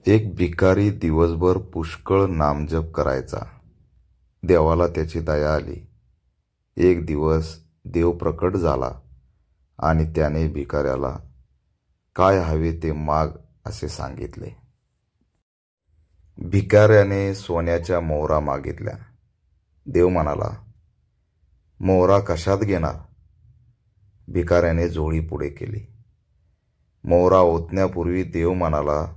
एक भिकारी दिवसभर पुष्कळ नामजप करायचा. देवाला त्याची दया आली. एक दिवस देव प्रकट झाला आणि त्याने भिकाऱ्याला काय हवे ते माग असे सांगितले. भिकाऱ्याने सोन्याच्या मोहरा मागितल्या. देव म्हणाला, मोहरा कशात घेणार? भिकाऱ्याने झोळी पुढे केली. मोहरा ओतण्यापूर्वी देव म्हणाला,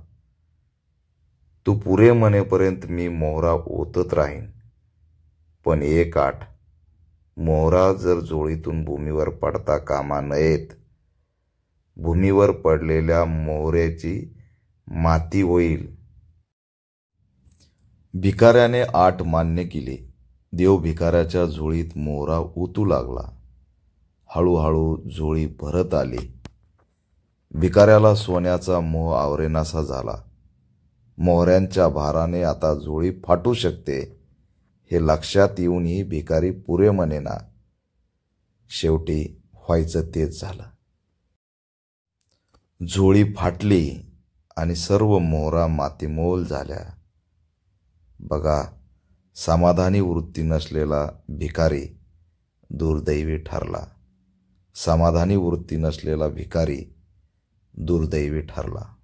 तू पुरे म्हणेपर्यंत मी मोहरा ओतत राहीन, पण एक आठ, मोहरा जर झोळीतून भूमीवर पडता कामा नयेत. भूमीवर पडलेल्या मोहऱ्याची माती होईल. भिकाऱ्याने आठ मान्य केली. देव भिकाऱ्याच्या झोळीत मोहरा ओतू लागला. हळूहळू झोळी भरत आली. भिकाऱ्याला सोन्याचा मोह आवरेनासा झाला. मोहऱ्यांच्या भाराने आता झोळी फाटू शकते हे लक्षात येऊनही भिकारी पुरे म्हणेना. शेवटी व्हायचं तेच झालं. झोळी फाटली आणि सर्व मोहरा मातीमोल झाल्या. बघा, समाधानी वृत्ती नसलेला भिकारी दुर्दैवी ठरला. समाधानी वृत्ती नसलेला भिकारी दुर्दैवी ठरला.